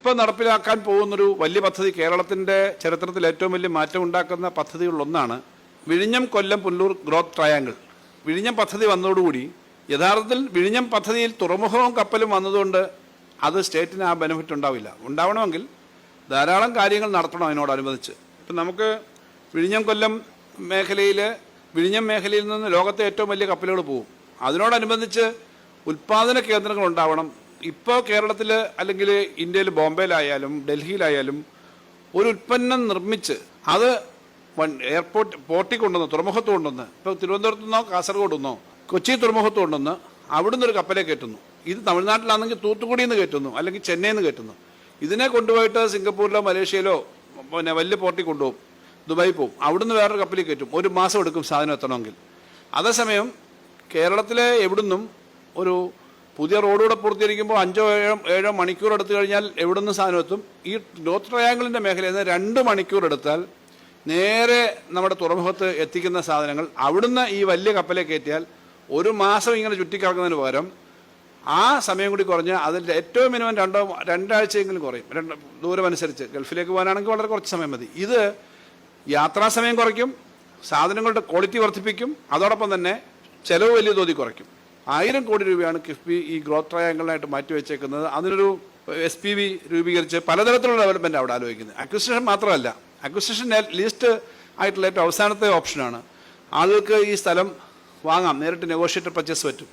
ഇപ്പോൾ നടപ്പിലാക്കാൻ പോകുന്നൊരു വലിയ പദ്ധതി, കേരളത്തിൻ്റെ ചരിത്രത്തിൽ ഏറ്റവും വലിയ മാറ്റം ഉണ്ടാക്കുന്ന പദ്ധതികളിലൊന്നാണ് വിഴിഞ്ഞം കൊല്ലം പുനലൂർ ഗ്രോത്ത് ട്രയാങ്കിൾ. വിഴിഞ്ഞം പദ്ധതി വന്നതോടുകൂടി യഥാർത്ഥത്തിൽ വിഴിഞ്ഞം പദ്ധതിയിൽ തുറമുഖവും കപ്പലും വന്നതുകൊണ്ട് അത് സ്റ്റേറ്റിന് ആ ബെനിഫിറ്റ് ഉണ്ടാവണമെങ്കിൽ ധാരാളം കാര്യങ്ങൾ നടത്തണം അതിനോടനുബന്ധിച്ച്. ഇപ്പം നമുക്ക് വിഴിഞ്ഞം കൊല്ലം വിഴിഞ്ഞം മേഖലയിൽ നിന്ന് ലോകത്തെ ഏറ്റവും വലിയ കപ്പലുകൾ പോകും. അതിനോടനുബന്ധിച്ച് ഉൽപ്പാദന കേന്ദ്രങ്ങൾ ഉണ്ടാവണം. ഇപ്പോൾ കേരളത്തിൽ അല്ലെങ്കിൽ ഇന്ത്യയിൽ ബോംബെയിലായാലും ഡൽഹിയിലായാലും ഒരു ഉൽപ്പന്നം നിർമ്മിച്ച് അത് പോർട്ടിൽ കൊണ്ടുവന്ന് തുറമുഖത്ത് കൊണ്ടുവന്ന് ഇപ്പോൾ തിരുവനന്തപുരത്തു നിന്നോ കാസർഗോഡ് നിന്നോ കൊച്ചി തുറമുഖത്ത് കൊണ്ടുവന്ന് അവിടുന്ന് ഒരു കപ്പലെ കയറ്റുന്നു. ഇത് തമിഴ്നാട്ടിലാണെങ്കിൽ തൂത്തുക്കുടിയിൽ നിന്ന് കയറ്റുന്നു, അല്ലെങ്കിൽ ചെന്നൈയിൽ നിന്ന് കയറ്റുന്നു. ഇതിനെ കൊണ്ടുപോയിട്ട് സിംഗപ്പൂരിലോ മലേഷ്യയിലോ വലിയ പോർട്ടിൽ കൊണ്ടുപോകും, ദുബായി പോകും, അവിടുന്ന് വേറൊരു കപ്പലിൽ കയറ്റും. ഒരു മാസം എടുക്കും സാധനം എത്തണമെങ്കിൽ. അതേസമയം കേരളത്തിലെ എവിടുന്നും ഒരു പുതിയ റോഡുകൂടെ പൂർത്തീകരിക്കുമ്പോൾ 5-7 മണിക്കൂർ എടുത്തു കഴിഞ്ഞാൽ എവിടുന്ന് സാധനം എത്തും. ഈ ഗ്രോത്ത് ട്രയാങ്കിളിൻ്റെ മേഖലയിൽ നിന്ന് 2 മണിക്കൂർ എടുത്താൽ നേരെ നമ്മുടെ തുറമുഖത്ത് എത്തിക്കുന്ന സാധനങ്ങൾ അവിടുന്ന് ഈ വലിയ കപ്പലെ കയറ്റിയാൽ ഒരു മാസം ഇങ്ങനെ ചുറ്റിക്കറങ്ങുന്നതിന് പകരം ആ സമയം കൂടി കുറഞ്ഞ് അതിൻ്റെ ഏറ്റവും മിനിമം 2 ആഴ്ചയെങ്കിലും കുറയും. ദൂരമനുസരിച്ച് ഗൾഫിലേക്ക് പോകാനാണെങ്കിൽ വളരെ കുറച്ച് സമയം മതി. ഇത് യാത്രാസമയം കുറയ്ക്കും, സാധനങ്ങളുടെ ക്വാളിറ്റി വർദ്ധിപ്പിക്കും, അതോടൊപ്പം തന്നെ ചെലവ് വലിയ തോതിൽ കുറയ്ക്കും. 1000 കോടി രൂപയാണ് കിഫ്ബി ഈ ഗ്രോത്ത് ട്രയാങ്കിളിനായിട്ട് മാറ്റിവെച്ചേക്കുന്നത്. അതിനൊരു SPV രൂപീകരിച്ച് പലതരത്തിലുള്ള ഡെവലപ്മെൻറ്റ് അവിടെ ആലോചിക്കുന്നത്. അക്വിസിഷൻ മാത്രമല്ല, അക്വിസിഷൻ ലീസ്റ്റ് ആയിട്ടുള്ള ഏറ്റവും അവസാനത്തെ ഓപ്ഷനാണ്. ആളുകൾക്ക് ഈ സ്ഥലം വാങ്ങാം, നേരിട്ട് നെഗോഷിയേറ്റഡ് പർച്ചേസ് പറ്റും.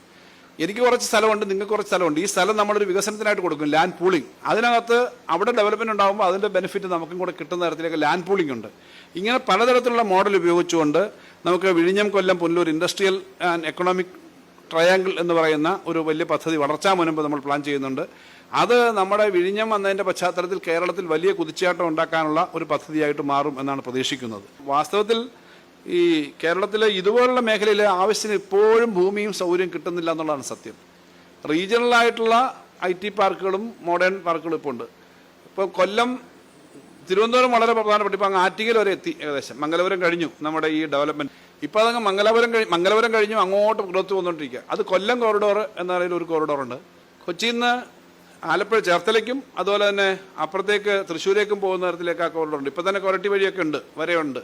എനിക്ക് കുറച്ച് സ്ഥലമുണ്ട്, നിങ്ങൾക്ക് കുറച്ച് സ്ഥലമുണ്ട്, ഈ സ്ഥലം നമ്മളൊരു വികസനത്തിനായിട്ട് കൊടുക്കും, ലാൻഡ് പൂളിംഗ്. അതിനകത്ത് അവിടെ ഡെവലപ്മെൻറ്റ് ഉണ്ടാകുമ്പോൾ അതിൻ്റെ ബെനിഫിറ്റ് നമുക്കും കൂടെ കിട്ടുന്ന തരത്തിലേക്ക് ലാൻഡ് പൂളിംഗ് ഉണ്ട്. ഇങ്ങനെ പലതരത്തിലുള്ള മോഡൽ ഉപയോഗിച്ചുകൊണ്ട് നമുക്ക് വിഴിഞ്ഞം Kollam Punalur industrial and economic triangle എന്ന് പറയുന്ന ഒരു വലിയ പദ്ധതി വളർച്ചാ മുൻപ് നമ്മൾ പ്ലാൻ ചെയ്യുന്നുണ്ട്. അത് നമ്മുടെ വിഴിഞ്ഞം വന്നതിൻ്റെ പശ്ചാത്തലത്തിൽ കേരളത്തിൽ വലിയ കുതിച്ചാട്ടം ഉണ്ടാക്കാനുള്ള ഒരു പദ്ധതിയായിട്ട് മാറും എന്നാണ് പ്രതീക്ഷിക്കുന്നത്. വാസ്തവത്തിൽ ഈ കേരളത്തിലെ ഇതുപോലുള്ള മേഖലയിൽ ആവശ്യത്തിന് ഇപ്പോഴും ഭൂമിയും സൗകര്യം കിട്ടുന്നില്ല എന്നുള്ളതാണ് സത്യം. റീജിയണലായിട്ടുള്ള IT പാർക്കുകളും മോഡേൺ പാർക്കുകളും ഇപ്പോൾ ഉണ്ട്. ഇപ്പോൾ കൊല്ലം, തിരുവനന്തപുരം വളരെ പ്രധാനപ്പെട്ട, ഇപ്പോൾ അങ്ങ് ആറ്റിങ്ങൽ വരെ എത്തി, ഏകദേശം മംഗലപുരം കഴിഞ്ഞു നമ്മുടെ ഈ ഡെവലപ്മെൻറ്റ്. ഇപ്പോൾ അതങ്ങ് മംഗലപുരം കഴിഞ്ഞു അങ്ങോട്ട് ഗ്രോത്ത് വന്നുകൊണ്ടിരിക്കുക. അത് കൊല്ലം കോറിഡോർ എന്ന നിലയിൽ ഒരു കോറിഡോറുണ്ട്. കൊച്ചിയിൽ നിന്ന് ആലപ്പുഴ ചേർത്തലയ്ക്കും അതുപോലെ തന്നെ അപ്പുറത്തേക്ക് തൃശ്ശൂരേക്കും പോകുന്ന തരത്തിലേക്ക് ആ കോറിഡോറുണ്ട്. ഇപ്പോൾ തന്നെ കൊരട്ടി വഴിയൊക്കെ വരെയുണ്ട്.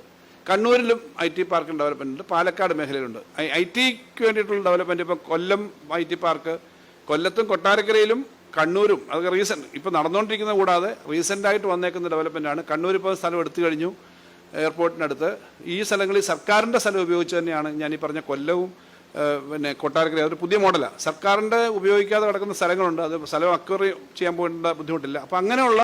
കണ്ണൂരിലും IT പാർക്ക് ഡെവലപ്മെൻ്റ് ഉണ്ട്, പാലക്കാട് മേഖലയിലുണ്ട്. ITക്ക് വേണ്ടിയിട്ടുള്ള ഡെവലപ്മെൻറ്റ് ഇപ്പോൾ കൊല്ലം IT പാർക്ക്, കൊല്ലത്തും കൊട്ടാരക്കരയിലും കണ്ണൂരും, അതൊക്കെ ഇപ്പോൾ നടന്നുകൊണ്ടിരിക്കുന്നത് കൂടാതെ റീസെൻ്റായിട്ട് വന്നേക്കുന്ന ഡെവലപ്മെൻറ്റാണ്. കണ്ണൂർ ഇപ്പോൾ സ്ഥലം എടുത്തു കഴിഞ്ഞു, എയർപോർട്ടിനടുത്ത്. ഈ സ്ഥലങ്ങളിൽ സർക്കാരിൻ്റെ സ്ഥലം ഉപയോഗിച്ച് തന്നെയാണ് ഞാൻ ഈ പറഞ്ഞ കൊല്ലവും കൊട്ടാരക്കര. അതൊരു പുതിയ മോഡലാണ്. സർക്കാരിൻ്റെ ഉപയോഗിക്കാതെ കിടക്കുന്ന സ്ഥലങ്ങളുണ്ട്, അത് സ്ഥലം അക്വയർ ചെയ്യാൻ പോകേണ്ട ബുദ്ധിമുട്ടില്ല. അപ്പോൾ അങ്ങനെയുള്ള